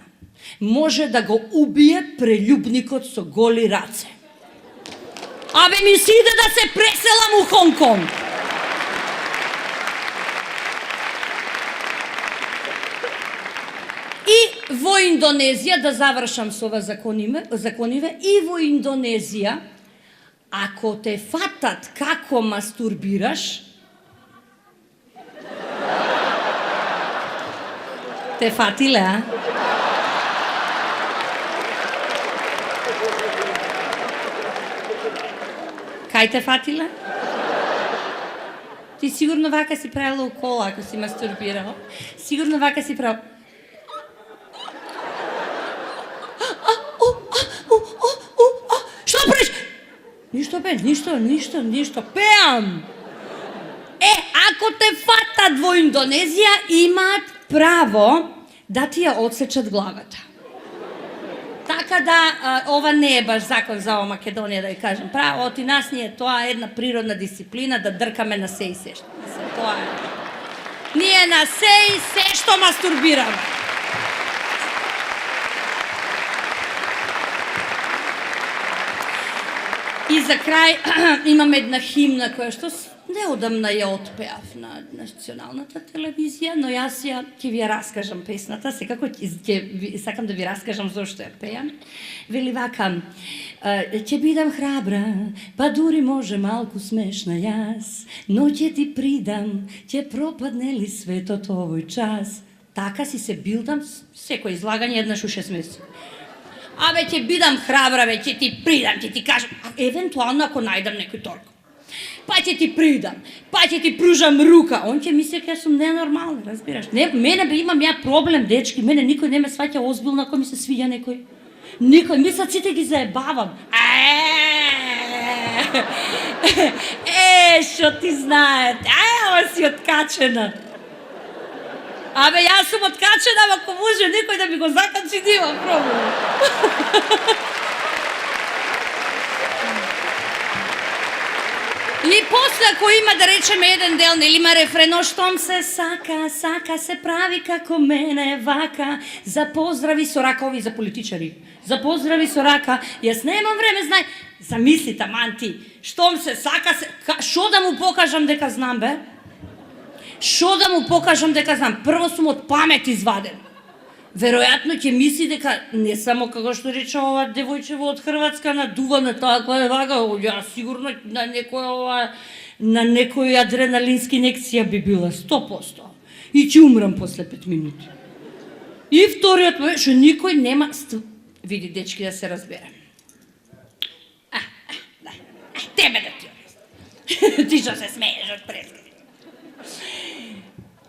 може да го убие прелюбникот со голи раце. Ми си иде да се преселам у Хонг Конг. И во Индонезија, да завршам со ова закониве, и во Индонезија, ако те фатат како мастурбираш, те фатиле, Кај те фатиле? Ти сигурно вака си правила у кола, ако си мастурбирала. Сигурно вака си правила. Што правиш? Ништо, бе, ништо. Пеам! Ако те фатат во Индонезија, имаат право да ти ја одсечат главата. Така да, ова не е баш закон за ова Македонија, да ја кажем. Право, оти нас ни е тоа една природна дисциплина да дркаме на се и се што. Тоа е. Ние на се и се што мастурбираме. И за крај имам една химна која што неодамна ја отпеав на националната телевизија, но јас ќе ви ја раскажам песната, секако сакам да ви раскажам зошто ја пеам. Вели вака: ќе бидам храбра, па дури може малку смешна јас, но ќе ти придам, ќе пропадне ли светот овој час. Така си се билдам, секој излагање еднаш у 6 месеци. Ќе бидам храбра, ќе ти придам, ќе ти кажам, евентуално ако најдам некој торг. Па ќе ти придам, па ќе ти пружам рука. Он ќе мисли дека сум ненормална, разбираш? Мене имам ја проблем, дечки, мене никој не ме сваќа озбилно ако ми се свиѓа некој. Никој, мислат сите ги заебавам. Шо ти знаете? Ова си откачена. Јас сум откачена, ако може некој да ми го закачи, нема проблем. И после, ако има, да речеме, еден дел, нели има рефрено, штом се сака, сака се прави како мене вака, за поздрави со рака, ови за политичари, за поздрави со рака, јас немам време, знај, замисли, таманти, штом се сака, шо да му покажам дека знам, бе? Шо да му покажам дека знам? Прво сум од памет изваден. Веројатно ќе мисли дека не само како што рече ова девојчево од Хрватска надувана тоа која вага, јас сигурно на некој адреналински инекција би била 100%. И ќе умрам после 5 минути. И вториот ме, што никој нема... Види, дечки, да се разбере. Тебе да ти објаснам. Ти што се смееш од преска.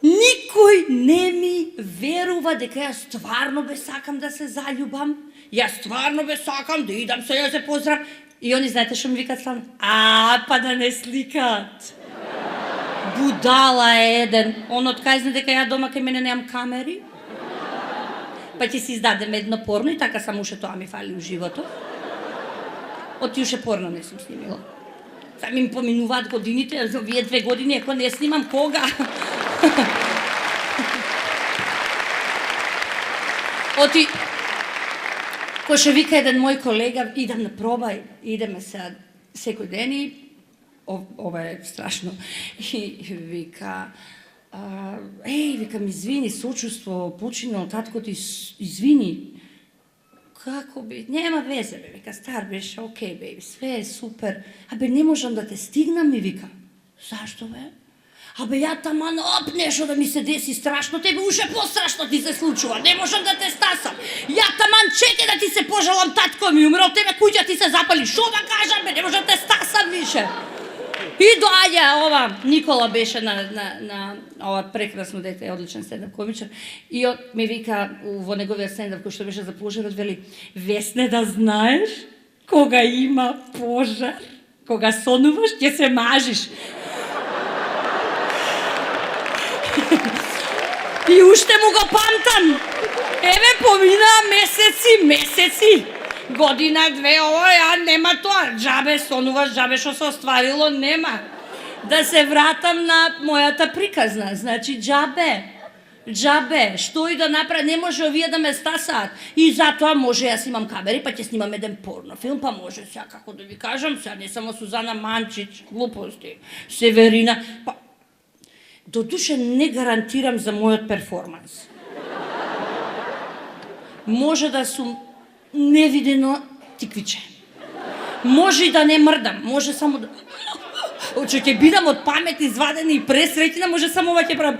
Никој не ми верува дека јас стварно бе сакам да се заљубам, јас стварно бе сакам да идам со ја се поздрав. И они знаете што ми викат славно? Па да не сликат. Будала е еден. Он откажне дека ја дома кај мене немам камери. Па ќе си издадем едно порно и така само уште тоа ми фали у животот. Оти уште порно не сум снимила. Сега ми поминуваат годините, вие 2 години, ако не снимам, кога? Оти, кој ше вика еден мој колега, идам на проба, идеме сега секој ден и ова е страшно. И вика, викам, извини, сочувство, починал таткото, извини. Kako bi, nema veze, bе, vika, star беше, okej, baby, sve je super. Абе, не можам да те стигнам, ми вика. Зашто, бе? Абе, ја таман, нешто да ми се деси страшно, тебе уште пострашно ти се случува, не можам да те стасам. Ја таман чеке да ти се пожалам, татко ми умрел, тебе куќа ти се запали, шо да кажам, бе, не можам да те стасам више. И доаѓа ова, Никола беше на ова прекрасно дете, одличен стендап комичар, и ми вика во неговиот стендап кој што беше за пожарот, вели, Весне, да знаеш, кога има пожар, кога сонуваш, ќе се мажиш. И уште му го памтам. Еве, поминаа месеци. Година, две, ја нема тоа. Джабе сонуваш, джабе што се остварило, нема. Да се вратам на мојата приказна. Значи, джабе, што и да направи, не може овие да ме стасаат. И затоа може јас имам камери, па ќе снимам еден порнофилм, па може сега, како да ви кажам, сега не само Сузана Манчич, глупости, Северина, па... Додуше не гарантирам за мојот перформанс. Може да сум невидено тиквиче. Може и да не мрдам, може само да... Че ќе бидам од памет извадена и пресреќена, може само ова ќе правам...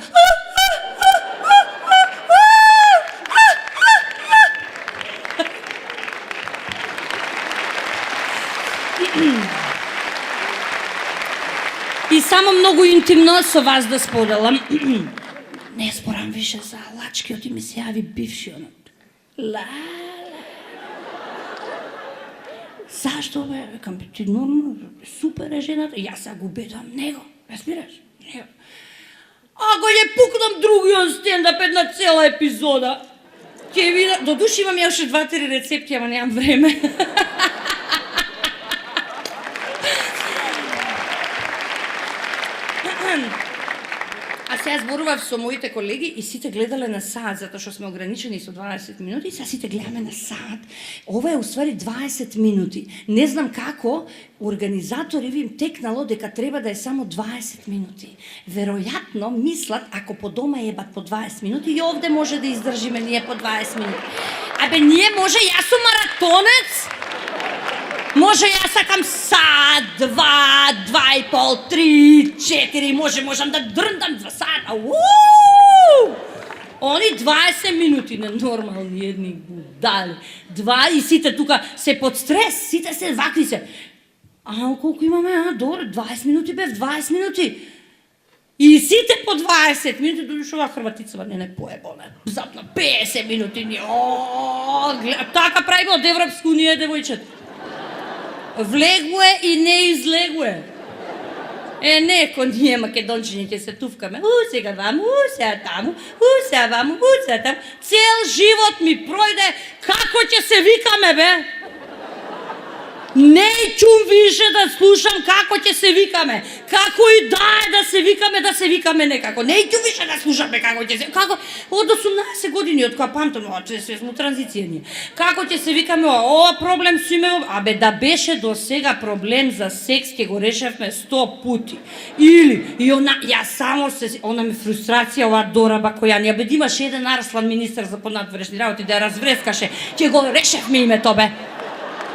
И само многу интимно со вас да споделам. Не спорам више за лачкиот и ми се јави бившиот. Зашто, бе? Викам, ти нормално, супер е жената. Јас сега го бедам него, разбираш? Него. Ако ќе пукнам другиот стендап една цела епизода, ќе видам, до души имам ја уште 2-3 рецепти, ама немам време. А сега зборував со моите колеги и сите гледале на саат, затоа што сме ограничени со 20 минути, и сега сите гледаме на саат. Ова е уствари 20 минути. Не знам како, организатори им текнало дека треба да е само 20 минути. Веројатно мислат, ако по дома ебат по 20 минути, и овде може да издржиме ние по 20 минути. Абе, ние може, јас сум маратонец, може јас сакам саат, 2, 2,5, 3, 4, можам да дрндам 2 сата. Они 20 минути ненормални едни будали. И сите тука се под стрес, сите се вакви се. Колку имаме? Добре, 20 минути бев, 20 минути. И сите по 20 минути, додуше ова Хрватицава не поебона. Запна 50 минути. Така правиме од Европска унија, девојчета. Влегуе и не излегуе. Не, ко ние македончини ќе се туфкаме. Сега ваму, сега таму, сега ваму, сега таму. Цел живот ми пројде, како ќе се викаме, бе? Не чум више да слушам како ќе се викаме. Како и да е да се викаме некако. Не чум више да слушаме како ќе се... Како? Од 18 години, од која памтам, све сме трансиција ние. Како ќе се викаме, ова проблем со име... Абе, да беше до сега проблем за секс, ќе го решевме 100 пути. Или, и она, ја само се... Она ми фрустрација, ова дораба која ни... Абе, да имаше еден Арслан министер за понадворешни работи, да ја разврескаше, ќе го решевме името, бе.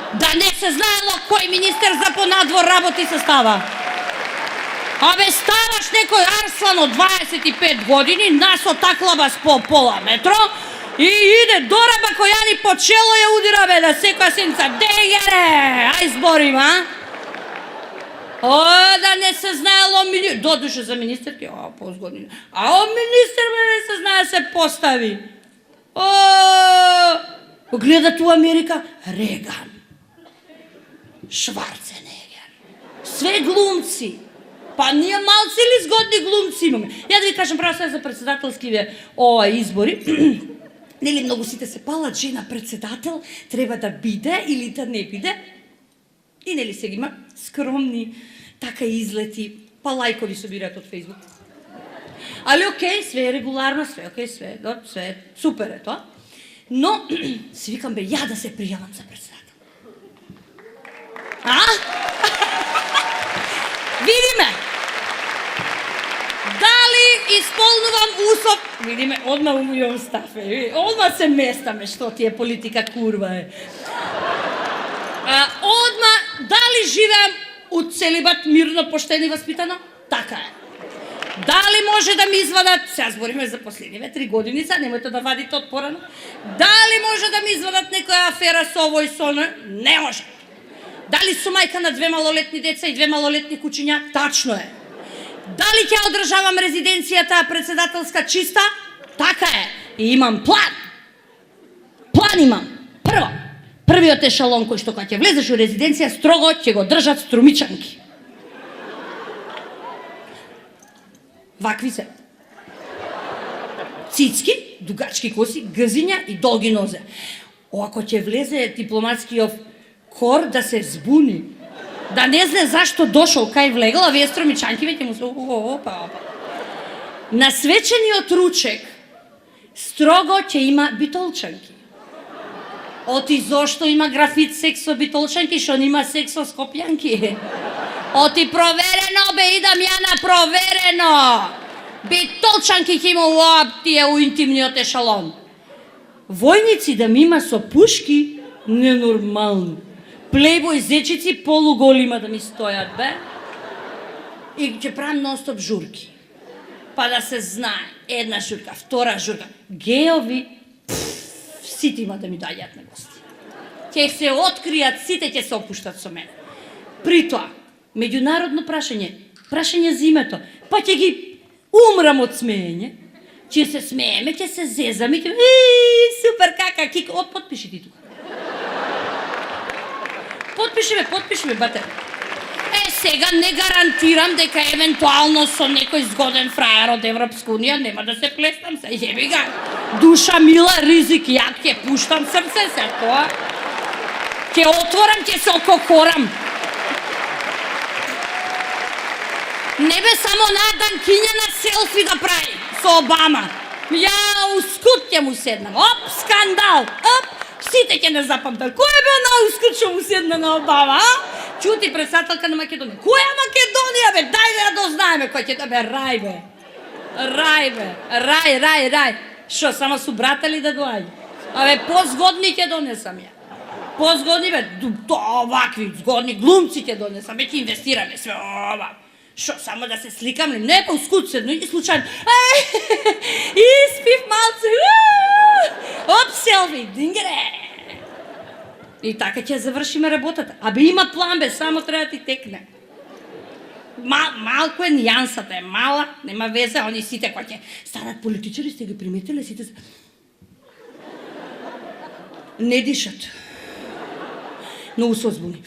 Да не се знаело кој министер за понадвор работи се става. Абе, ставаш некој Арслан од 25 години, нас отаклаба по пола метро, и иде дораба која ни по чело ја удира, бе, да секоја седмица. Дегере, ај зборим, а? Да не се знаело министер, додуше за министерки, позгодини. Министер, бе, не се знае се постави. Гледа ту Америка, Реган. Шварценегер. Све глумци. Па ние малци или згодни глумци имаме. Ја да ви кажам право сега за председателскиве избори. Нели многу сите се палат, жена председател треба да биде или да не биде. И нели сега има скромни така излети, па лајкови собираат од Facebook. Али окей, све е регуларно, све окей, све е супер е тоа. Но си викам, бе, ја да се пријавам за председател. Видиме. Дали исполнувам услов Видиме, одма умијам стафе. Одма се местаме, што ти е политика курва е. Одма, дали живеам у целибат мирно, поштено и васпитано? Така е. Дали може да ми извадат, сега збориме за последниве 3 годиница, немојте да вадите од порано. Дали може да ми извадат некоја афера со ово и со оно? Не може. Дали сум мајка на 2 малолетни деца и 2 малолетни кучиња? Тачно е. Дали ќе одржавам резиденцијата председателска чиста? Така е. И имам план. План имам. Прво, првиот ешалон кој што кога ќе влезеш у резиденција, строго ќе го држат струмичанки. Вакви се. Цицки, дугачки коси, гзиња и долги нозе. Ако ќе влезе дипломатскиот кор да се збуни, да не знае зашто дошол кај влегал, а вие струмичанки веќе му се опа. На свечениот ручек строго ќе има битолчанки. Оти зошто има графит секс со битолчанки, што нема секс со скопјанки. Оти проверено бе, идам ја на проверено. Битолчанки ќе има тие у интимниот ешалон. Војници да ми има со пушки, ненормално. Плейбој зечици полуголима да ми стојат, бе. И ќе правам нон-стоп журки. Па да се знае, една журка, втора журка. Геови, сите има да ми доаѓаат на гости. Ќе се откријат, сите ќе се опуштат со мене. При тоа, меѓународно прашање за името, па ќе ги умрам од смеење, ќе се смееме, ќе се зезаме, супер, кака, кик, потпиши ти тука. Потпиши ме, бате. Сега не гарантирам дека евентуално со некој згоден фраер од Европска унија нема да се плеснам, се јеби га. Душа мила, ризик, јак ќе пуштам срце, се тоа. Ќе отворам, ќе се ококорам. Не бе само наданкиња на селфи да прави со Обама. Ја, ускут ќе му седнам. Оп, скандал. Оп, сите ќе не запамтат. Кој е бил на ускут што му седна на Обама, а? Чути председателка на Македонија. Која Македонија, бе? Дај да дознаеме кој ќе да бе. Рај, бе. Рај. Шо, само су братали да доаѓа? Абе, позгодни ќе донесам ја. Позгодни, бе, овакви згодни глумци ќе донесам. Бе, ќе инвестираме све ова. Шо, само да се сликам ли? Не, па ускут седно и случајно. Испив малце. Оп, селфи, дингере. И така ќе завршиме работата. Абе има план, бе, само треба да ти текне. Малко е нијансата, е мала, нема везе, они сите кои ќе станат политичари, сте ги приметиле, сите не дишат. Многу се озбуни.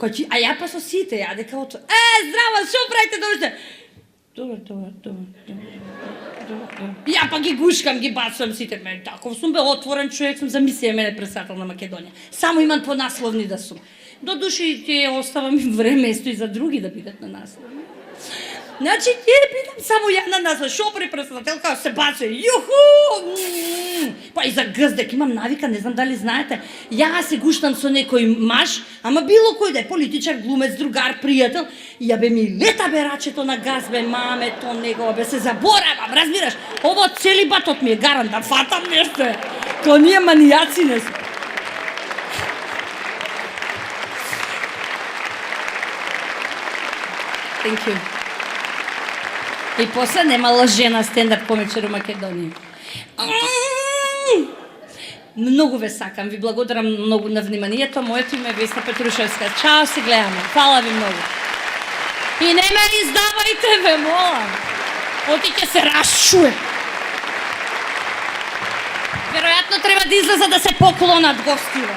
А ја па со сите, ја дека ото. Здраво, шо правите дојде? Добар. Ја па ги гушкам, ги бацувам сите. Таков сум бе отворен човек, сум замислија мене председател на Македонија. Само имам понасловни да сум. До души ќе оставам и место и за други да бидат на насловни. Значи, ќе бидам само ја на насловни. Шо при председателка се бацува. Јуху! Па и за гздек имам навика, не знам дали знаете. Ја се гуштам со некој маж, ама било кој да е политичар, глумец, другар, пријател. Ја бе ми лета бе рачето на газ, бе маме, то него, бе се заборавам, разбираш? Ово целибатот ми е гаран да фатам нешто е. То ние манијаци не сме. Thank you. И после немала жена стендап комичар у Македонија. Многу ве сакам, ви благодарам многу на вниманието. Моето име е Весна Петрушевска. Чао, се гледаме. Фала ви многу. И не ме издавајте, ве молам. Оти ќе се расчуе. Веројатно треба да излеза да се поклонат гостиве.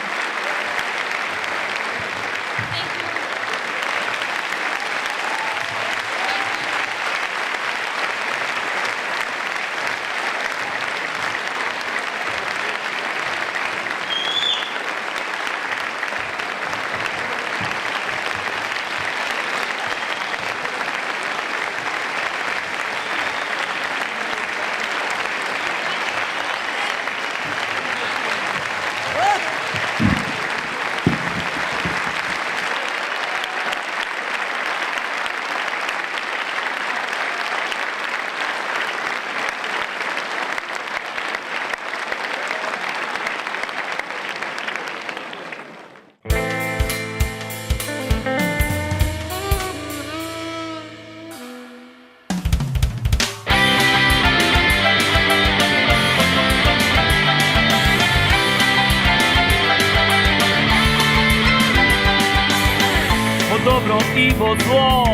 dobro i vo zlo,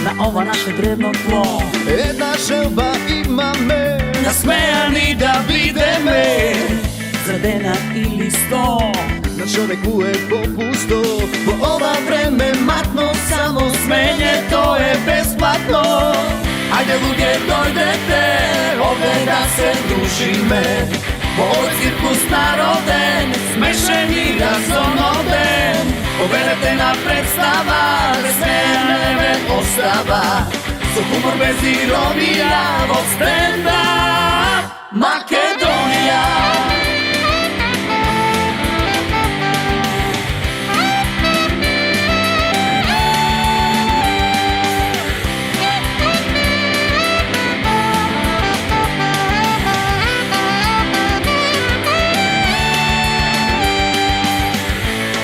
na ovo naše drevno tlo. Jedna želba ima me, Nasmejani da vide me, Zrdena ili sto, na čoveku je popusto. po ova vreme matno, samo smenje, to je besplatno. Ajde luge dojdete, ovdje da se družime, ovo cirkus naroden, smešen i razonoden. Povedete na predstava, vesmejane ostava, so humor bez ironija, od stand-up Makedonija.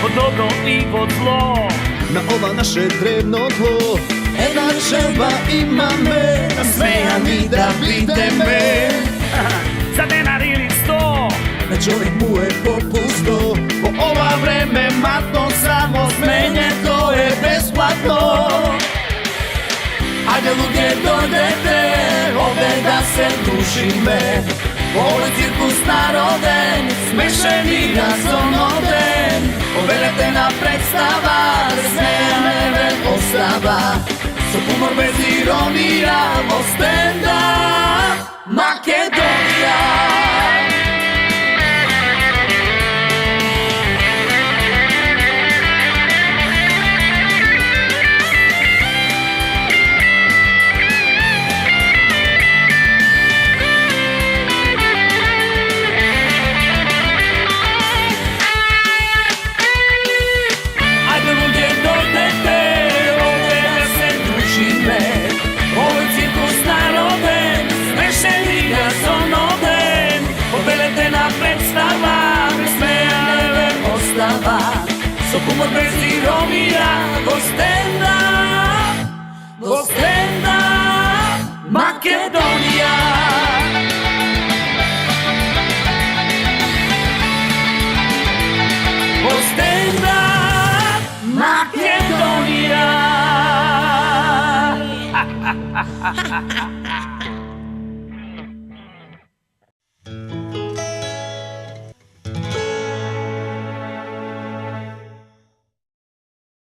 Po dobro i po zlo, Na ova naše drevno tlo. Jedna želba ima me, nasmejani da vide me, za denar ili sto, na čovek mu je popusto. po ova vreme matno, samo smenje, to je besplatno. Ajde luge dojdete, ovdje da se družime, ovo je cirkus naroden, smešen i razonoden. Povedete na predstava, vesmejane ostava, so humor bez ironija, vo stand-up Makedonija. So humor bez ironija, vo stand-up Makedonija. Vo stand-up Makedonija.